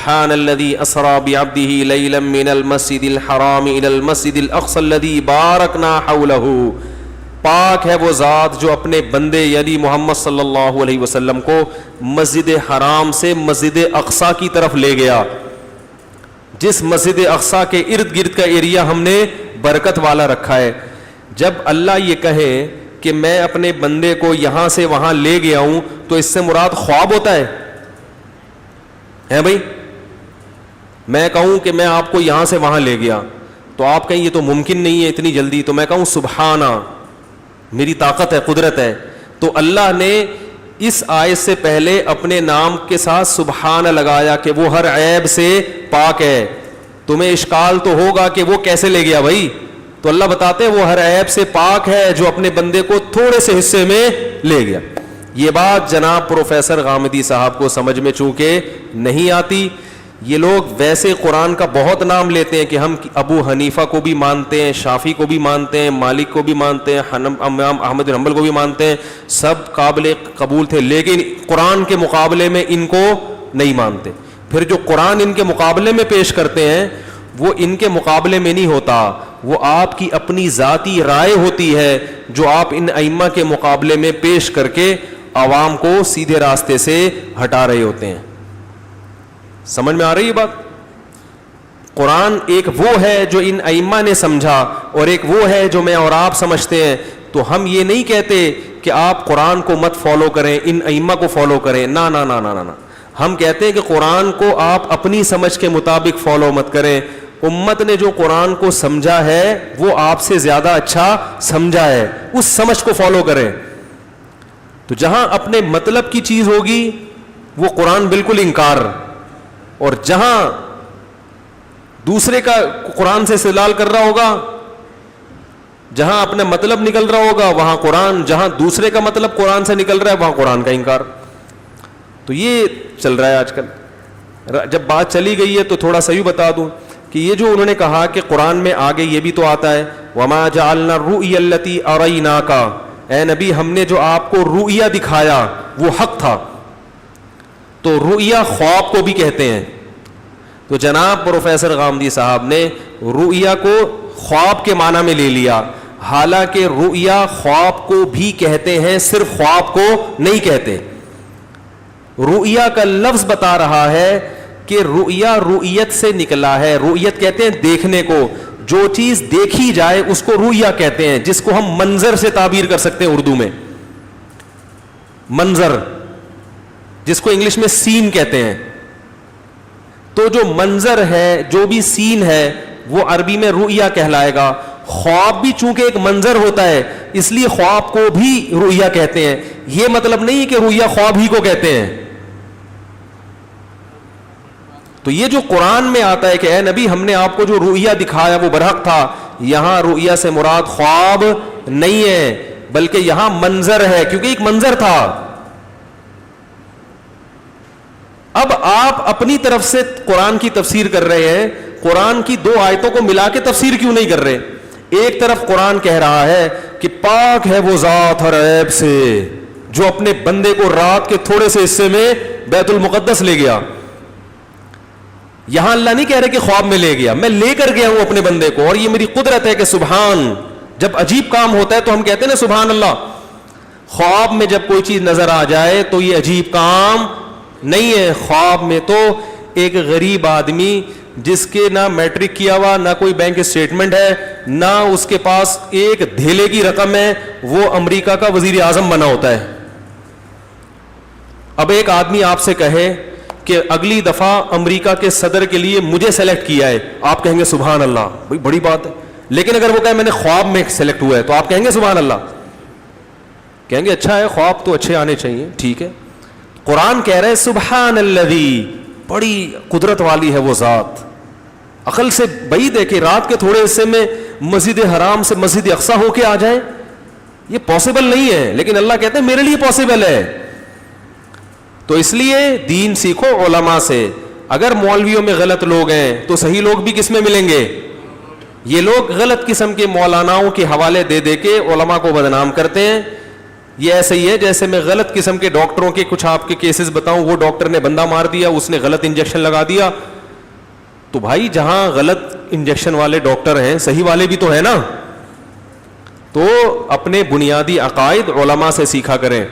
سبحان الذي اسرى بعبده ليلا من المسجد الحرام الى المسجد الاقصى الذي باركنا حوله. پاک ہے وہ ذات جو اپنے بندے یعنی محمد صلی اللہ علیہ وسلم کو مسجد حرام سے مسجد اقصیٰ کی طرف لے گیا, جس مسجد اقصیٰ کے ارد گرد کا ایریا ہم نے برکت والا رکھا ہے. جب اللہ یہ کہے کہ میں اپنے بندے کو یہاں سے وہاں لے گیا ہوں تو اس سے مراد خواب ہوتا ہے بھائی؟ میں کہوں کہ میں آپ کو یہاں سے وہاں لے گیا تو آپ کہیں یہ تو ممکن نہیں ہے اتنی جلدی, تو میں کہوں سبحانہ, میری طاقت ہے, قدرت ہے. تو اللہ نے اس آیت سے پہلے اپنے نام کے ساتھ سبحانہ لگایا کہ وہ ہر عیب سے پاک ہے. تمہیں اشکال تو ہوگا کہ وہ کیسے لے گیا بھائی, تو اللہ بتاتے ہیں وہ ہر عیب سے پاک ہے جو اپنے بندے کو تھوڑے سے حصے میں لے گیا. یہ بات جناب پروفیسر غامدی صاحب کو سمجھ میں چونکہ نہیں آتی. یہ لوگ ویسے قرآن کا بہت نام لیتے ہیں کہ ہم ابو حنیفہ کو بھی مانتے ہیں, شافعی کو بھی مانتے ہیں, مالک کو بھی مانتے ہیں, امام احمد بن حنبل کو بھی مانتے ہیں, سب قابل قبول تھے, لیکن قرآن کے مقابلے میں ان کو نہیں مانتے. پھر جو قرآن ان کے مقابلے میں پیش کرتے ہیں وہ ان کے مقابلے میں نہیں ہوتا, وہ آپ کی اپنی ذاتی رائے ہوتی ہے جو آپ ان ائمہ کے مقابلے میں پیش کر کے عوام کو سیدھے راستے سے ہٹا رہے ہوتے ہیں. سمجھ میں آ رہی ہے بات؟ قرآن ایک وہ ہے جو ان ائمہ نے سمجھا اور ایک وہ ہے جو میں اور آپ سمجھتے ہیں. تو ہم یہ نہیں کہتے کہ آپ قرآن کو مت فالو کریں, ان ائمہ کو فالو کریں, نا نا نا نا نا. ہم کہتے ہیں کہ قرآن کو آپ اپنی سمجھ کے مطابق فالو مت کریں. امت نے جو قرآن کو سمجھا ہے وہ آپ سے زیادہ اچھا سمجھا ہے, اس سمجھ کو فالو کریں. تو جہاں اپنے مطلب کی چیز ہوگی وہ قرآن بالکل انکار, اور جہاں دوسرے کا قرآن سے استدلال کر رہا ہوگا, جہاں اپنا مطلب نکل رہا ہوگا وہاں قرآن, جہاں دوسرے کا مطلب قرآن سے نکل رہا ہے وہاں قرآن کا انکار. تو یہ چل رہا ہے آج کل. جب بات چلی گئی ہے تو تھوڑا سا یوں بتا دوں کہ یہ جو انہوں نے کہا کہ قرآن میں آگے یہ بھی تو آتا ہے وَمَا جَعَلْنَا الرُّؤْيَا الَّتِي أَرَيْنَاكَ, اے نبی ہم نے جو آپ کو رؤیا دکھایا وہ حق تھا. تو رؤیا خواب کو بھی کہتے ہیں. تو جناب پروفیسر غامدی صاحب نے رؤیا کو خواب کے معنی میں لے لیا, حالانکہ رؤیا خواب کو بھی کہتے ہیں, صرف خواب کو نہیں کہتے. رؤیا کا لفظ بتا رہا ہے کہ رؤیا رؤیت سے نکلا ہے. رؤیت کہتے ہیں دیکھنے کو, جو چیز دیکھی جائے اس کو رؤیا کہتے ہیں, جس کو ہم منظر سے تعبیر کر سکتے ہیں اردو میں, منظر, جس کو انگلش میں سین کہتے ہیں. تو جو منظر ہے, جو بھی سین ہے, وہ عربی میں رؤیا کہلائے گا. خواب بھی چونکہ ایک منظر ہوتا ہے اس لیے خواب کو بھی رؤیا کہتے ہیں. یہ مطلب نہیں کہ رؤیا خواب ہی کو کہتے ہیں. تو یہ جو قرآن میں آتا ہے کہ اے نبی ہم نے آپ کو جو رؤیا دکھایا وہ برحق تھا, یہاں رؤیا سے مراد خواب نہیں ہے بلکہ یہاں منظر ہے, کیونکہ ایک منظر تھا. اب آپ اپنی طرف سے قرآن کی تفسیر کر رہے ہیں, قرآن کی دو آیتوں کو ملا کے تفسیر کیوں نہیں کر رہے؟ ایک طرف قرآن کہہ رہا ہے کہ پاک ہے وہ ذات ہر عیب سے جو اپنے بندے کو رات کے تھوڑے سے حصے میں بیت المقدس لے گیا. یہاں اللہ نہیں کہہ رہے کہ خواب میں لے گیا, میں لے کر گیا ہوں اپنے بندے کو, اور یہ میری قدرت ہے کہ سبحان. جب عجیب کام ہوتا ہے تو ہم کہتے ہیں نا سبحان اللہ. خواب میں جب کوئی چیز نظر آ جائے تو یہ عجیب کام نہیں ہے. خواب میں تو ایک غریب آدمی جس کے نہ میٹرک کیا ہوا, نہ کوئی بینک اسٹیٹمنٹ ہے, نہ اس کے پاس ایک دھیلے کی رقم ہے, وہ امریکہ کا وزیر اعظم بنا ہوتا ہے. اب ایک آدمی آپ سے کہے کہ اگلی دفعہ امریکہ کے صدر کے لیے مجھے سلیکٹ کیا ہے, آپ کہیں گے سبحان اللہ, بھائی بڑی بات ہے. لیکن اگر وہ کہے میں نے خواب میں سلیکٹ ہوا ہے تو آپ کہیں گے سبحان اللہ, کہیں گے اچھا ہے, خواب تو اچھے آنے چاہیے, ٹھیک ہے. قرآن کہہ رہے سبحان الذی, بڑی قدرت والی ہے وہ ذات. عقل سے بعید ہے کہ رات کے تھوڑے حصے میں مسجد حرام سے مسجد اقصیٰ ہو کے آ جائیں, یہ پاسبل نہیں ہے. لیکن اللہ کہتے ہیں میرے لیے پاسبل ہے. تو اس لیے دین سیکھو علماء سے. اگر مولویوں میں غلط لوگ ہیں تو صحیح لوگ بھی کس میں ملیں گے؟ یہ لوگ غلط قسم کے مولاناؤں کے حوالے دے دے کے علماء کو بدنام کرتے ہیں. یہ ایسا ہی ہے جیسے میں غلط قسم کے ڈاکٹروں کے کچھ آپ کے کیسز بتاؤں, وہ ڈاکٹر نے بندہ مار دیا, اس نے غلط انجیکشن لگا دیا. تو بھائی جہاں غلط انجیکشن والے ڈاکٹر ہیں, صحیح والے بھی تو ہیں نا. تو اپنے بنیادی عقائد علماء سے سیکھا کریں.